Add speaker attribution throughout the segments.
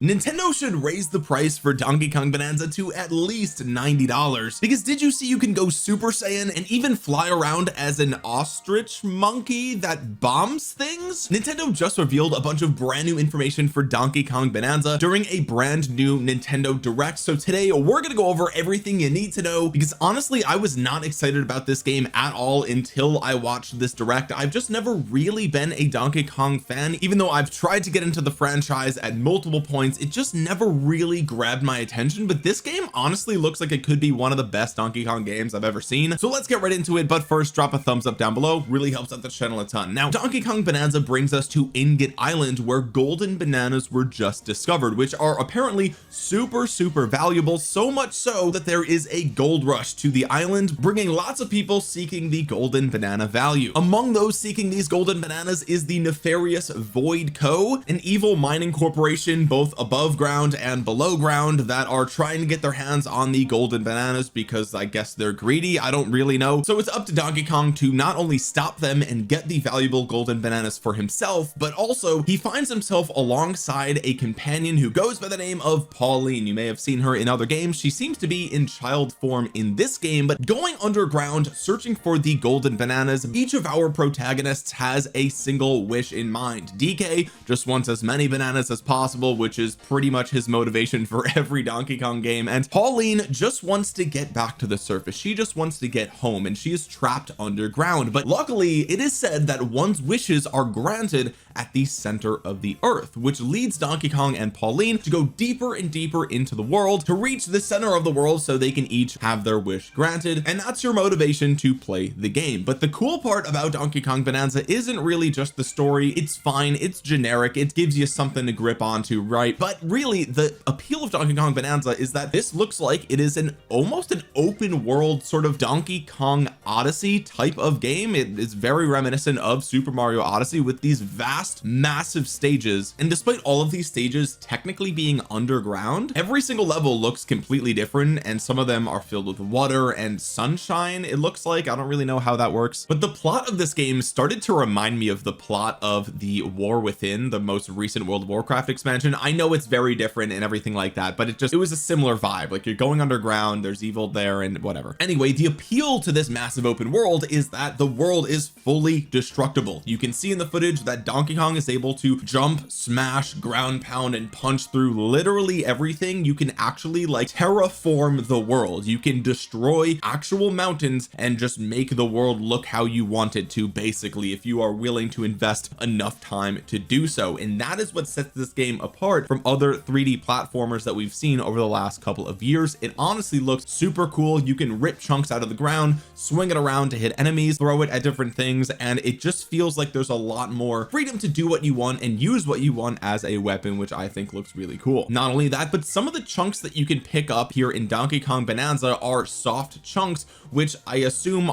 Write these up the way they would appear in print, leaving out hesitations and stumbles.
Speaker 1: Nintendo should raise the price for Donkey Kong Bonanza to at least $90, because did you see you can go Super Saiyan and even fly around as an ostrich monkey that bombs things? Nintendo just revealed a bunch of brand new information for Donkey Kong Bonanza during a brand new Nintendo Direct, so today we're gonna go over everything you need to know, because honestly I was not excited about this game at all until I watched this Direct. I've just never really been a Donkey Kong fan, even though I've tried to get into the franchise at multiple points. It just never really grabbed my attention, but this game honestly looks like it could be one of the best Donkey Kong games I've ever seen. So let's get right into it, but first drop a thumbs up down below, really helps out the channel a ton. Now Donkey Kong Bonanza brings us to Ingot Island, where golden bananas were just discovered, which are apparently super valuable, so much so that there is a gold rush to the island, bringing lots of people seeking the golden banana value. Among those seeking these golden bananas is the nefarious Void Co., an evil mining corporation both above ground and below ground that are trying to get their hands on the golden bananas because I guess they're greedy. I don't really know. So it's up to Donkey Kong to not only stop them and get the valuable golden bananas for himself, but also he finds himself alongside a companion who goes by the name of Pauline. You may have seen her in other games. She seems to be in child form in this game, but going underground searching for the golden bananas. Each of our protagonists has a single wish in mind. DK just wants as many bananas as possible, which is pretty much his motivation for every Donkey Kong game, and Pauline just wants to get back to the surface. She just wants to get home, and she is trapped underground, but luckily it is said that one's wishes are granted at the center of the earth, which leads Donkey Kong and Pauline to go deeper and deeper into the world to reach the center of the world so they can each have their wish granted, and that's your motivation to play the game. But the cool part about Donkey Kong Bonanza isn't really just the story. It's fine, it's generic, it gives you something to grip onto, right? But really the appeal of Donkey Kong Bonanza is that this looks like it is almost an open world sort of Donkey Kong Odyssey type of game. It is very reminiscent of Super Mario Odyssey with these vast massive stages, and despite all of these stages technically being underground, every single level looks completely different, and some of them are filled with water and sunshine. It looks like, I don't really know how that works, but the plot of this game started to remind me of the plot of the War Within, the most recent World of Warcraft expansion. I know it's very different and everything like that, but it was a similar vibe. Like, you're going underground, there's evil there and whatever. Anyway, the appeal to this massive open world is that the world is fully destructible. You can see in the footage that Donkey Kong is able to jump, smash, ground pound and punch through literally everything. You can actually like terraform the world. You can destroy actual mountains and just make the world look how you want it to, basically, if you are willing to invest enough time to do so. And that is what sets this game apart from other 3D platformers that we've seen over the last couple of years. It honestly looks super cool. You can rip chunks out of the ground, swing it around to hit enemies, throw it at different things, and it just feels like there's a lot more freedom to do what you want and use what you want as a weapon, which I think looks really cool. Not only that, but some of the chunks that you can pick up here in Donkey Kong Bonanza are soft chunks, which I assume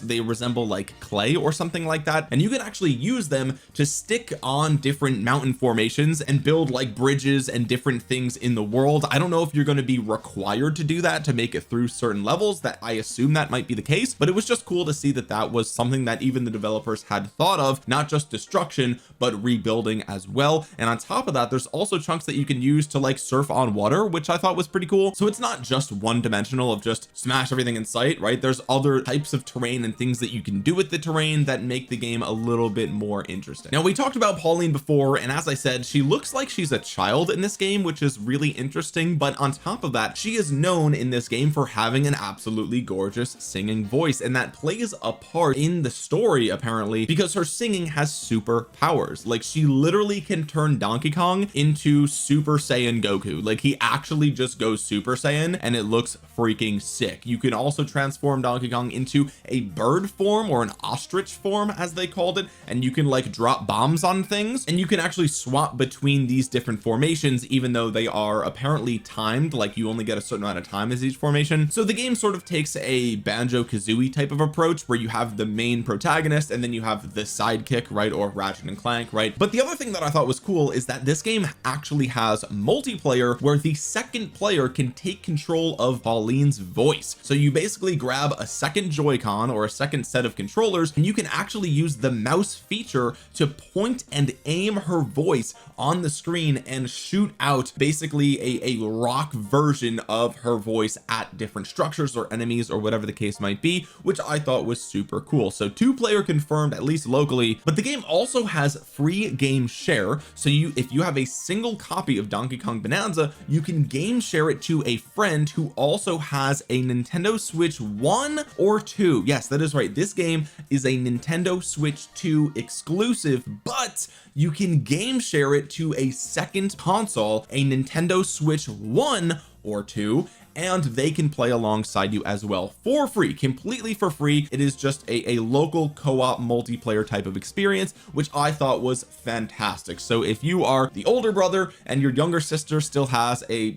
Speaker 1: they resemble like clay or something like that, and you can actually use them to stick on different mountain formations and build like bridges and different things in the world. I don't know if you're going to be required to do that to make it through certain levels. That I assume that might be the case, but it was just cool to see that that was something that even the developers had thought of, not just destruction but rebuilding as well. And on top of that, there's also chunks that you can use to like surf on water, which I thought was pretty cool. So it's not just one dimensional of just smash everything in sight, right? There's other types of terrain and things that you can do with the terrain that make the game a little bit more interesting. Now, we talked about Pauline before, and as I said, she looks like she's a child in this game, which is really interesting. But on top of that, she is known in this game for having an absolutely gorgeous singing voice, and that plays a part in the story apparently, because her singing has super powers. Like, she literally can turn Donkey Kong into Super Saiyan Goku. Like, he actually just goes Super Saiyan and it looks freaking sick. You can also transform Donkey Kong into a bird form, or an ostrich form as they called it, and you can like drop bombs on things, and you can actually swap between these different formations, even though they are apparently timed, like you only get a certain amount of time as each formation. So the game sort of takes a Banjo-Kazooie type of approach, where you have the main protagonist and then you have the sidekick, right, or Ratchet and Clank, right? But the other thing that I thought was cool is that this game actually has multiplayer, where the second player can take control of Pauline's voice. So you basically grab a second Joy-Con or a second set of controllers, and you can actually use the mouse feature to point and aim her voice on the screen and and shoot out basically a rock version of her voice at different structures or enemies or whatever the case might be, which I thought was super cool. So 2-player confirmed, at least locally. But the game also has free game share, so if you have a single copy of Donkey Kong Bonanza, you can game share it to a friend who also has a Nintendo Switch 1 or 2. Yes, that is right, this game is a Nintendo Switch 2 exclusive, but you can game share it to a second console, a Nintendo Switch 1 or 2, and they can play alongside you as well for free, completely for free. It is just a local co-op multiplayer type of experience, which I thought was fantastic. So if you are the older brother and your younger sister still has a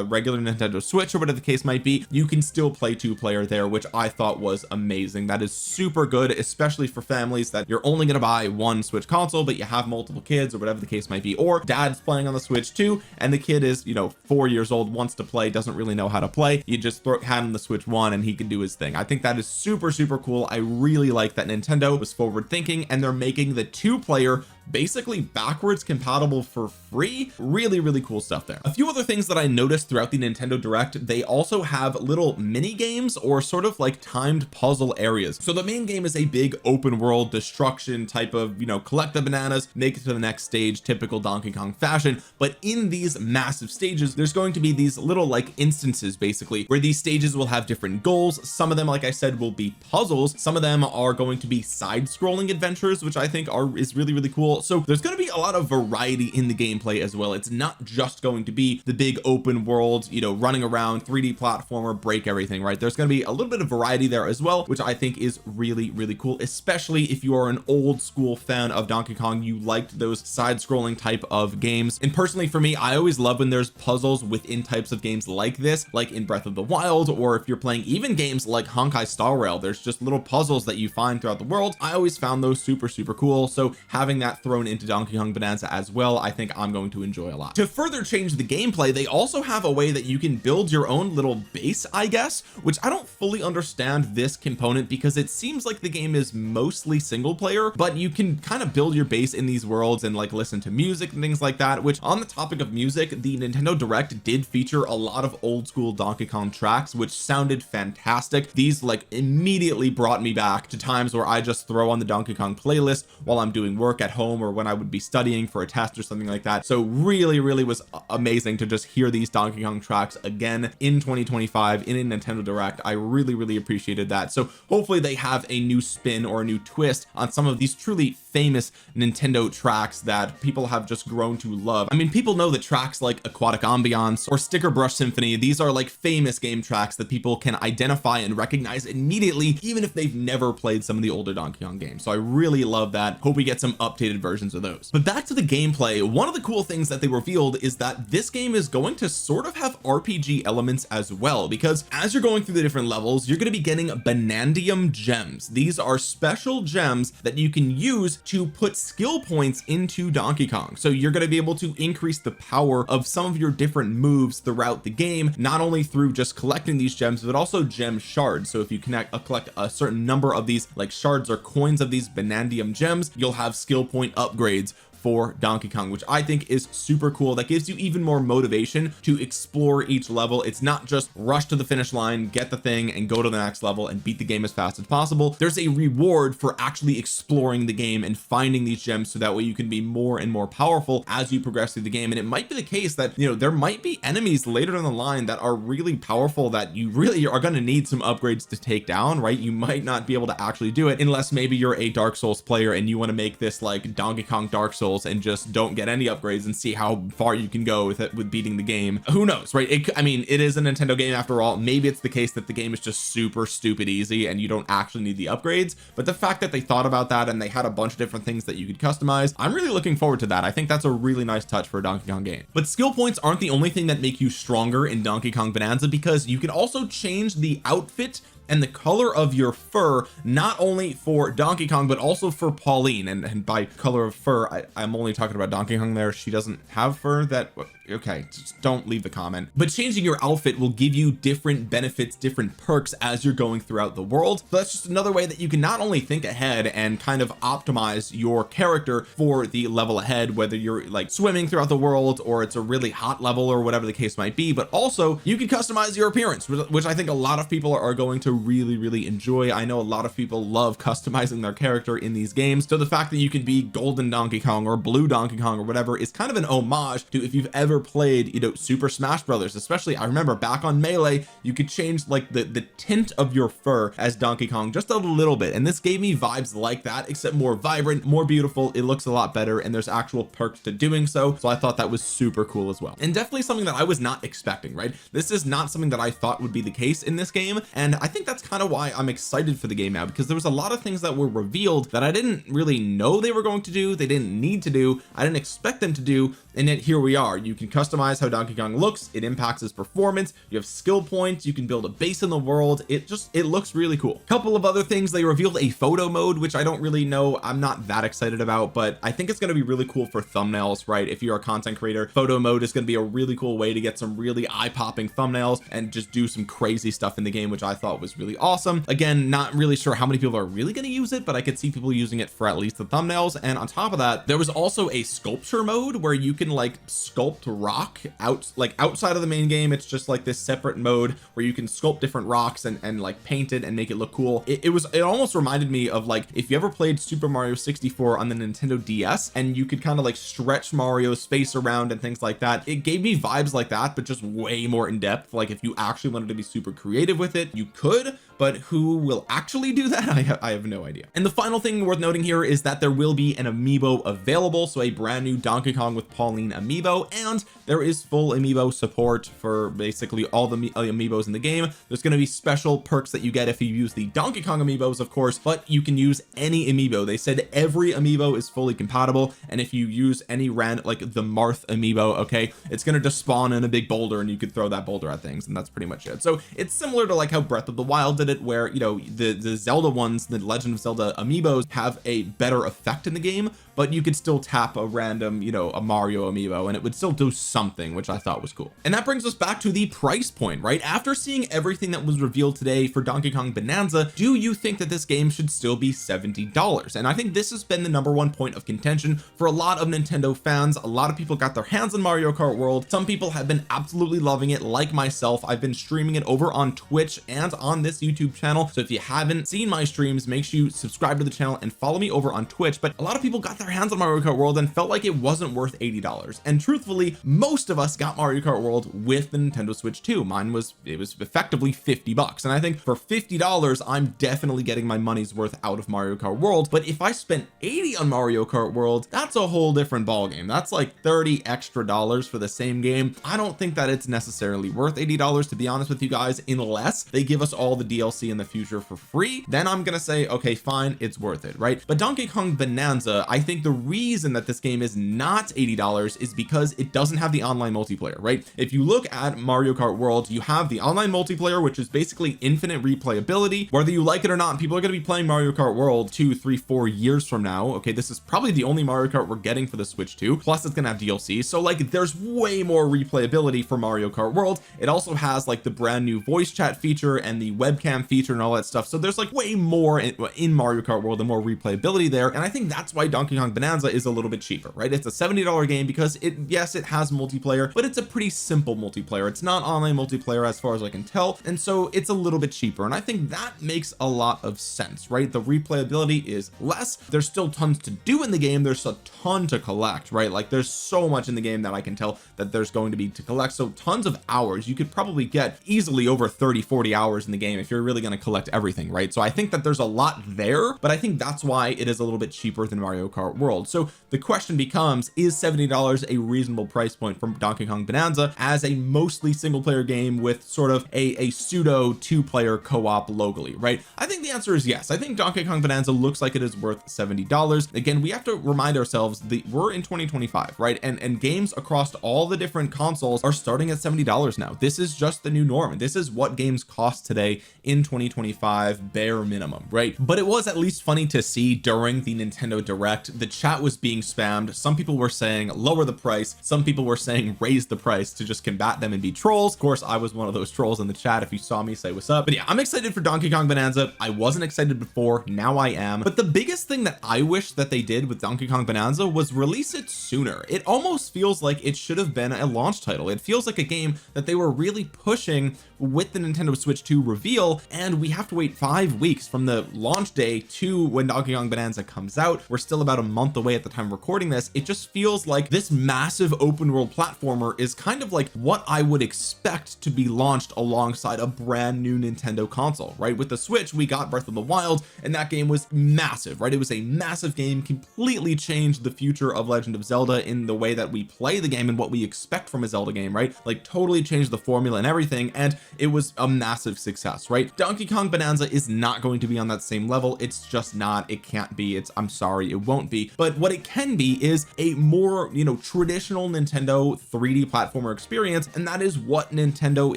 Speaker 1: regular Nintendo Switch or whatever the case might be, you can still play 2-player there, which I thought was amazing. That is super good, especially for families that you're only going to buy one Switch console but you have multiple kids or whatever the case might be, or dad's playing on the Switch too and the kid is 4 years old, wants to play, doesn't really know how to play. You just hand him the Switch 1 and he can do his thing. I think that is super cool. I really like that Nintendo was forward thinking and they're making the 2-player basically backwards compatible for free. Really cool stuff there. A few other things that I noticed throughout the Nintendo Direct, they also have little mini games or sort of like timed puzzle areas. So the main game is a big open world destruction type of collect the bananas, make it to the next stage, typical Donkey Kong fashion. But in these massive stages, there's going to be these little like instances basically where these stages will have different goals. Some of them, like I said, will be puzzles. Some of them are going to be side-scrolling adventures, which I think is really cool. So there's going to be a lot of variety in the gameplay as well. It's not just going to be the big open world, running around 3D platformer, break everything, right? There's going to be a little bit of variety there as well, which I think is really cool, especially if you are an old school fan of Donkey Kong, you liked those side-scrolling type of games. And personally for me, I always love when there's puzzles within types of games like this, like in Breath of the Wild, or if you're playing even games like Honkai Star Rail, there's just little puzzles that you find throughout the world. I always found those super cool. So having that thrown into Donkey Kong Bonanza as well, I think I'm going to enjoy a lot. To further change the gameplay, they also have a way that you can build your own little base, I guess, which I don't fully understand this component because it seems like the game is mostly single player, but you can kind of build your base in these worlds and like listen to music and things like that. Which, on the topic of music, the Nintendo Direct did feature a lot of old school Donkey Kong tracks which sounded fantastic. These like immediately brought me back to times where I just throw on the Donkey Kong playlist while I'm doing work at home or when I would be studying for a test or something like that. So really was amazing to just hear these Donkey Kong tracks again in 2025 in a Nintendo Direct. I really appreciated that. So hopefully they have a new spin or a new twist on some of these truly famous Nintendo tracks that people have just grown to love. I mean, people know that tracks like Aquatic Ambiance or Sticker Brush Symphony, these are like famous game tracks that people can identify and recognize immediately, even if they've never played some of the older Donkey Kong games. So I really love that. Hope we get some updated versions of those. But back to the gameplay, one of the cool things that they revealed is that this game is going to sort of have RPG elements as well, because as you're going through the different levels, you're going to be getting Banandium gems. These are special gems that you can use to put skill points into Donkey Kong. So you're going to be able to increase the power of some of your different moves throughout the game, not only through just collecting these gems, but also gem shards. So if you collect a certain number of these like shards or coins of these Banandium gems, you'll have skill point upgrades for Donkey Kong, which I think is super cool. That gives you even more motivation to explore each level. It's not just rush to the finish line, get the thing and go to the next level and beat the game as fast as possible. There's a reward for actually exploring the game and finding these gems, so that way you can be more and more powerful as you progress through the game. And it might be the case that there might be enemies later down the line that are really powerful that you really are going to need some upgrades to take down, right? You might not be able to actually do it unless maybe you're a Dark Souls player and you want to make this like Donkey Kong Dark Souls and just don't get any upgrades and see how far you can go with it, with beating the game. Who knows, right? I mean, it is a Nintendo game after all. Maybe it's the case that the game is just super stupid easy and you don't actually need the upgrades, but the fact that they thought about that and they had a bunch of different things that you could customize, I'm really looking forward to that. I think that's a really nice touch for a Donkey Kong game. But skill points aren't the only thing that make you stronger in Donkey Kong Bonanza, because you can also change the outfit and the color of your fur, not only for Donkey Kong but also for Pauline. And by color of fur, I'm only talking about Donkey Kong there. She doesn't have fur. That okay, just don't leave the comment. But changing your outfit will give you different benefits, different perks as you're going throughout the world. So that's just another way that you can not only think ahead and kind of optimize your character for the level ahead, whether you're like swimming throughout the world or it's a really hot level or whatever the case might be, but also you can customize your appearance, which I think a lot of people are going to really enjoy. I know a lot of people love customizing their character in these games, so the fact that you can be golden Donkey Kong or blue Donkey Kong or whatever is kind of an homage to if you've ever played, you know, Super Smash Brothers. Especially I remember back on Melee, you could change like the tint of your fur as Donkey Kong just a little bit, and this gave me vibes like that, except more vibrant, more beautiful. It looks a lot better, and there's actual perks to doing so I thought that was super cool as well, and definitely something that I was not expecting, right? This is not something that I thought would be the case in this game, and I think that's kind of why I'm excited for the game now, because there was a lot of things that were revealed that I didn't really know they were going to do, they didn't need to do, I didn't expect them to do, and yet here we are. You can customize how Donkey Kong looks, it impacts his performance, you have skill points, you can build a base in the world. It looks really cool. Couple of other things, they revealed a photo mode, which I don't really know, I'm not that excited about, but I think it's going to be really cool for thumbnails, right? If you're a content creator, photo mode is going to be a really cool way to get some really eye-popping thumbnails and just do some crazy stuff in the game, which I thought was really awesome. Again, not really sure how many people are really going to use it, but I could see people using it for at least the thumbnails. And on top of that, there was also a sculpture mode where you can like sculpt rock outside of the main game. It's just like this separate mode where you can sculpt different rocks and like paint it and make it look cool. It almost reminded me of like if you ever played Super Mario 64 on the Nintendo DS, and you could kind of like stretch Mario's face around and things like that. It gave me vibes like that, but just way more in depth. Like if you actually wanted to be super creative with it, you could, but who will actually do that? I have no idea. And the final thing worth noting here is that there will be an Amiibo available, so a brand new Donkey Kong with Pauline Amiibo, and there is full Amiibo support for basically all the Amiibos in the game. There's going to be special perks that you get if you use the Donkey Kong Amiibos, of course, but you can use any Amiibo. They said every Amiibo is fully compatible, and if you use any random, like the Marth Amiibo, okay, it's going to just spawn in a big boulder and you could throw that boulder at things, and that's pretty much it. So it's similar to like how Breath of the Wild did it, where, you know, the Zelda ones, the Legend of Zelda Amiibos have a better effect in the game, but you could still tap a random, you know, a Mario Amiibo and it would still do something, which I thought was cool. And that brings us back to the price point, right? After seeing everything that was revealed today for Donkey Kong Bonanza, do you think that this game should still be $70? And I think this has been the #1 point of contention for a lot of Nintendo fans. A lot of people got their hands on Mario Kart World. Some people have been absolutely loving it, like myself. I've been streaming it over on Twitch and on this YouTube channel, so if you haven't seen my streams, make sure you subscribe to the channel and follow me over on Twitch. But a lot of people got their hands on Mario Kart World and felt like it wasn't worth $80, and truthfully most of us got Mario Kart World with the Nintendo Switch 2. Mine was effectively $50, and I think for $50 I'm definitely getting my money's worth out of Mario Kart World. But if I spent $80 on Mario Kart World, that's a whole different ball game. That's like $30 extra for the same game. I don't think that it's necessarily worth $80, to be honest with you guys, unless they give us all the DLC in the future for free. Then I'm gonna say, okay, fine, it's worth it, right? But Donkey Kong Bonanza, I think the reason that this game is not $80 is because it doesn't have the online multiplayer, right? If you look at Mario Kart World, you have the online multiplayer, which is basically infinite replayability. Whether you like it or not, people are going to be playing Mario Kart World 2, 3, 4 years from now. Okay, this is probably the only Mario Kart we're getting for the Switch 2, plus it's gonna have DLC, so like there's way more replayability for Mario Kart World. It also has like the brand new voice chat feature and the webcam feature and all that stuff, so there's like way more in Mario Kart World and more replayability there. And I think that's why Donkey Kong Bonanza is a little bit cheaper, right? It's a $70 game because yes, it has multiplayer, but it's a pretty simple multiplayer. It's not online multiplayer as far as I can tell, and so it's a little bit cheaper, and I think that makes a lot of sense, right? The replayability is less, there's still tons to do in the game, there's a ton to collect, right? Like there's so much in the game that I can tell that there's going to be to collect, so tons of hours. You could probably get easily over 30-40 hours in the game if you're really going to collect everything, right? So I think that there's a lot there, but I think that's why it is a little bit cheaper than Mario Kart World. So the question becomes, is $70 a reasonable price point for Donkey Kong Bonanza as a mostly single player game with sort of a pseudo 2-player co-op locally, right? I think the answer is yes. I think Donkey Kong Bonanza looks like it is worth $70. Again, we have to remind ourselves that we're in 2025, right? And games across all the different consoles are starting at $70 now. This is just the new norm. This is what games cost today in in 2025 bare minimum, right? But it was at least funny to see during the Nintendo Direct, the chat was being spammed. Some people were saying lower the price, some people were saying raise the price to just combat them and be trolls. Of course, I was one of those trolls in the chat. If you saw me, say what's up. But yeah, I'm excited for Donkey Kong Bonanza. I wasn't excited before, now I am. But the biggest thing that I wish that they did with Donkey Kong Bonanza was release it sooner. It almost feels like it should have been a launch title. It feels like a game that they were really pushing with the Nintendo Switch 2 reveal, and we have to wait 5 weeks from the launch day to when Donkey Kong Bonanza comes out. We're still about a month away at the time of recording this. It just feels like this massive open world platformer is kind of like what I would expect to be launched alongside a brand new Nintendo console, right? With the Switch, we got Breath of the Wild, and that game was massive, right? It was a massive game, completely changed the future of Legend of Zelda in the way that we play the game and what we expect from a Zelda game, right? Like totally changed the formula and everything, and it was a massive success, right? Donkey Kong Bonanza is not going to be on that same level. It's just not. It can't be. I'm sorry, it won't be. But what it can be is a more, you know, traditional Nintendo 3D platformer experience, and that is what Nintendo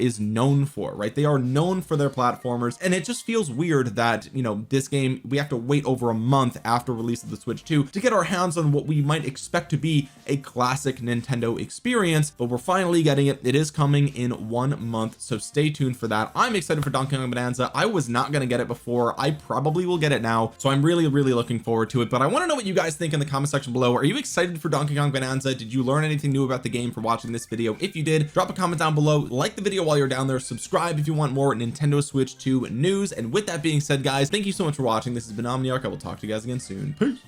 Speaker 1: is known for, right? They are known for their platformers, and it just feels weird that, you know, this game, we have to wait over a month after release of the Switch 2 to get our hands on what we might expect to be a classic Nintendo experience, but we're finally getting it. It is coming in 1 month, so stay tuned for that. I'm excited for Donkey Kong Bonanza. I was not going to get it before. I probably will get it now, so I'm really looking forward to it. But I want to know what you guys think in the comment section below. Are you excited for Donkey Kong Bonanza? Did you learn anything new about the game from watching this video? If you did, drop a comment down below, like the video while you're down there, subscribe if you want more Nintendo Switch 2 news. And with that being said, guys, thank you so much for watching. This has been Omniarch. I will talk to you guys again soon. Peace.